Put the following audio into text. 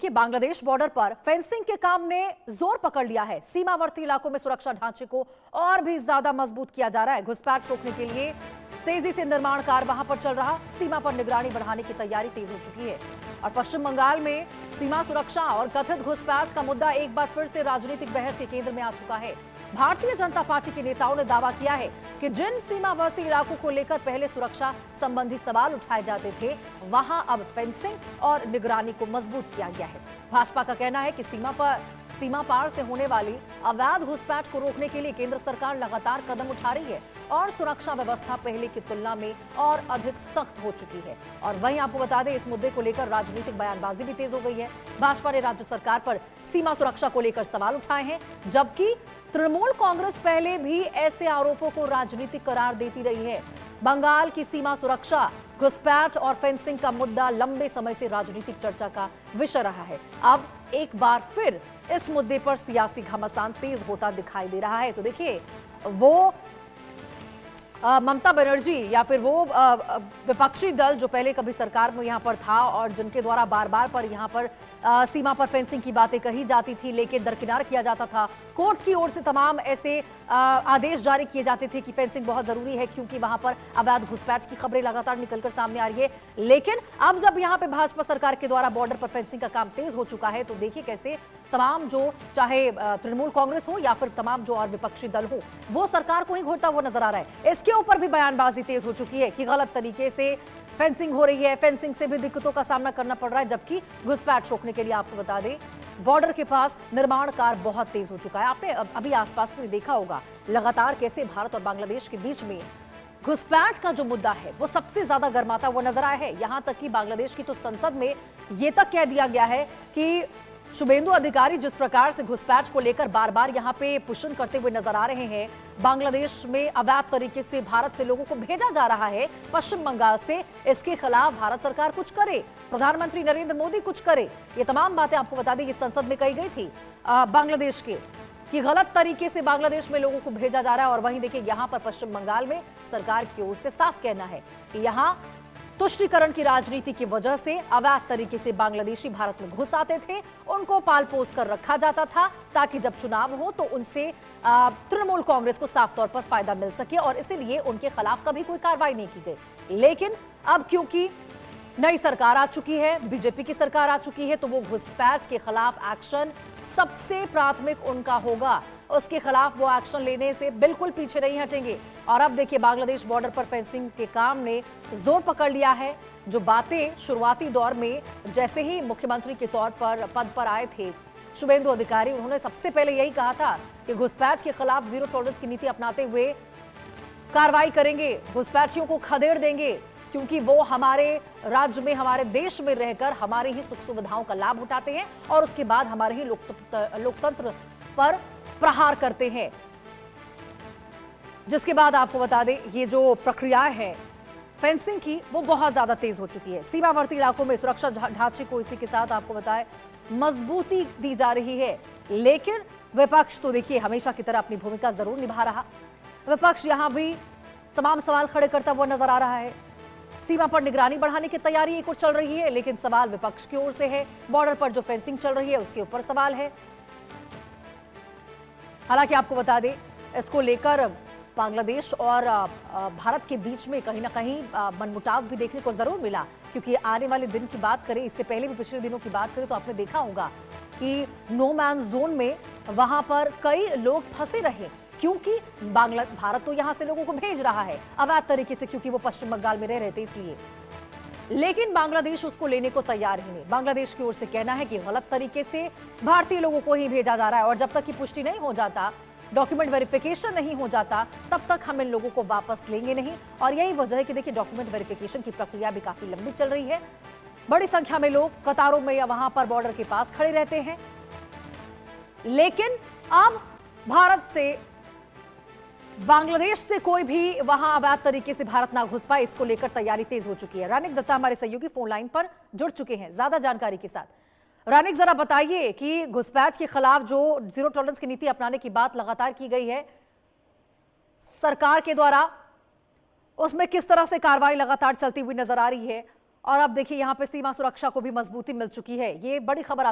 देखिए, बांग्लादेश बॉर्डर पर फेंसिंग के काम ने जोर पकड़ लिया है। सीमावर्ती इलाकों में सुरक्षा ढांचे को और भी ज्यादा मजबूत किया जा रहा है। घुसपैठ रोकने के लिए तेजी से निर्माण कार्य वहां पर चल रहा। सीमा पर निगरानी बढ़ाने की तैयारी तेज हो चुकी है। और पश्चिम बंगाल में सीमा सुरक्षा और कथित घुसपैठ का मुद्दा एक बार फिर से राजनीतिक बहस के केंद्र में आ चुका है। भारतीय जनता पार्टी के नेताओं ने दावा किया है कि जिन सीमावर्ती इलाकों को लेकर पहले सुरक्षा संबंधी सवाल उठाए जाते थे, वहां अब फेंसिंग और निगरानी को मजबूत किया गया है। भाजपा का कहना है कि सीमा पार से होने वाली अवैध घुसपैठ को रोकने के लिए केंद्र सरकार लगातार कदम उठा रही है और सुरक्षा व्यवस्था पहले की तुलना में और अधिक सख्त हो चुकी है। और वहीं आपको बता दें, इस मुद्दे को लेकर राजनीतिक बयानबाजी भी तेज हो गई है। भाजपा ने राज्य सरकार पर सीमा सुरक्षा को लेकर सवाल उठाए हैं, जबकि तृणमूल कांग्रेस पहले भी ऐसे आरोपों को राजनीतिक करार देती रही है। बंगाल की सीमा सुरक्षा, घुसपैठ और फेंसिंग का मुद्दा लंबे समय से राजनीतिक चर्चा का विषय रहा है। अब एक बार फिर इस मुद्दे पर सियासी घमासान तेज होता दिखाई दे रहा है। तो देखिए, वो ममता बनर्जी या फिर वो विपक्षी दल जो पहले कभी सरकार में यहाँ पर था और जिनके द्वारा बार बार पर यहाँ पर सीमा पर फेंसिंग की बातें कही जाती थी, लेकिन दरकिनार किया जाता था। कोर्ट की ओर से तमाम ऐसे आदेश जारी किए जाते थे कि फेंसिंग बहुत जरूरी है, क्योंकि वहां पर अवैध घुसपैठ की खबरें लगातार निकलकर सामने आ रही है। लेकिन अब जब यहाँ पे भाजपा सरकार के द्वारा बॉर्डर पर फेंसिंग का काम तेज हो चुका है, तो देखिए कैसे तमाम जो चाहे तृणमूल कांग्रेस हो या फिर तमाम जो और विपक्षी दल हो, वो सरकार को ही घोटता हुआ नजर आ रहा है। इसके ऊपर भी बयानबाजी तेज हो चुकी है कि गलत तरीके से फेंसिंग हो रही है, फेंसिंग से भी दिक्कतों का सामना करना पड़ रहा है। जबकि घुसपैठ रोकने के लिए आपको बता दें, बॉर्डर के पास निर्माण कार्य बहुत तेज हो चुका है। आपने अभी आसपास से देखा होगा लगातार कैसे भारत और बांग्लादेश के बीच में घुसपैठ का जो मुद्दा है वो सबसे ज्यादा गर्माता हुआ नजर आया है। यहां तक कि बांग्लादेश की तो संसद में यह तक कह दिया गया है कि शुभेंदु अधिकारी जिस प्रकार से घुसपैठ को लेकर बार बार यहां पे पुष्ट करते हुए नजर आ रहे हैं, बांग्लादेश में अवैध तरीके से भारत से लोगों को भेजा जा रहा है पश्चिम बंगाल से, इसके खिलाफ भारत सरकार कुछ करे, प्रधानमंत्री नरेंद्र मोदी कुछ करे। ये तमाम बातें आपको बता दें ये संसद में कही गई थी बांग्लादेश के कि गलत तरीके से बांग्लादेश में लोगों को भेजा जा रहा है। और वहीं देखिए, यहां पर पश्चिम बंगाल में सरकार की ओर से साफ कहना है कि यहां तुष्टीकरण की राजनीति की वजह से अवैध तरीके से बांग्लादेशी भारत में घुस आते थे, उनको पाल पोस कर रखा जाता था ताकि जब चुनाव हो तो उनसे तृणमूल कांग्रेस को साफ तौर पर फायदा मिल सके, और इसीलिए उनके खिलाफ कभी कोई कार्रवाई नहीं की गई। लेकिन अब क्योंकि नई सरकार आ चुकी है, बीजेपी की सरकार आ चुकी है, तो वो घुसपैठ के खिलाफ एक्शन सबसे प्राथमिक उनका होगा। उसके खिलाफ वो एक्शन लेने से बिल्कुल पीछे नहीं हटेंगे। और अब देखिए, बांग्लादेश बॉर्डर पर फेंसिंग के काम ने जोर पकड़ लिया है। जो बातें शुरुआती दौर में जैसे ही मुख्यमंत्री के तौर पर पद पर आए थे शुभेंदु अधिकारी, उन्होंने सबसे पहले यही कहा था कि घुसपैठ के खिलाफ जीरो टॉलरेंस की नीति अपनाते हुए कार्रवाई करेंगे, घुसपैठियों को खदेड़ देंगे, क्योंकि वो हमारे राज्य में, हमारे देश में रहकर हमारी ही सुख सुविधाओं का लाभ उठाते हैं और उसके बाद हमारे ही लोकतंत्र पर प्रहार करते हैं। जिसके बाद आपको बता दें, ये जो प्रक्रिया है फेंसिंग की वो बहुत ज्यादा तेज हो चुकी है। सीमावर्ती इलाकों में सुरक्षा ढांचे को इसी के साथ आपको बताएं मजबूती दी जा रही है। लेकिन विपक्ष तो देखिए हमेशा की तरह अपनी भूमिका जरूर निभा रहा। विपक्ष यहां भी तमाम सवाल खड़े करता हुआ नजर आ रहा है। सीमा पर निगरानी बढ़ाने की तैयारी एक ओर चल रही है, लेकिन सवाल विपक्ष की ओर से है। बॉर्डर पर जो फेंसिंग चल रही है उसके ऊपर सवाल है। हालांकि आपको बता दें, इसको लेकर बांग्लादेश और भारत के बीच में कहीं ना कहीं मनमुटाव भी देखने को जरूर मिला, क्योंकि आने वाले दिन की बात करें, इससे पहले भी पिछले दिनों की बात करें तो आपने देखा होगा कि नो मैन जोन में वहां पर कई लोग फंसे रहे, क्योंकि भारत तो यहां से लोगों को भेज रहा है अवैध तरीके से, क्योंकि वो पश्चिम बंगाल में रह रहे थे इसलिए। लेकिन बांग्लादेश उसको लेने को तैयार ही नहीं। बांग्लादेश की ओर से कहना है कि गलत तरीके से भारतीय लोगों को ही भेजा जा रहा है और जब तक की पुष्टि नहीं हो जाता, डॉक्यूमेंट वेरिफिकेशन नहीं हो जाता, तब तक हम इन लोगों को वापस लेंगे नहीं। और यही वजह है कि देखिए, डॉक्यूमेंट वेरिफिकेशन की प्रक्रिया भी काफी लंबी चल रही है। बड़ी संख्या में लोग कतारों में या वहां पर बॉर्डर के पास खड़े रहते हैं। लेकिन अब भारत से, बांग्लादेश से कोई भी वहां अवैध तरीके से भारत ना घुस पाए, इसको लेकर तैयारी तेज हो चुकी है। रानिक दत्ता हमारे सहयोगी फोन लाइन पर जुड़ चुके हैं ज्यादा जानकारी के साथ। रानिक, जरा बताइए कि घुसपैठ के खिलाफ जो जीरो टॉलरेंस की नीति अपनाने की बात लगातार की गई है सरकार के द्वारा, उसमें किस तरह से कार्रवाई लगातार चलती हुई नजर आ रही है। और अब देखिए, यहां पे सीमा सुरक्षा को भी मजबूती मिल चुकी है। ये बड़ी खबर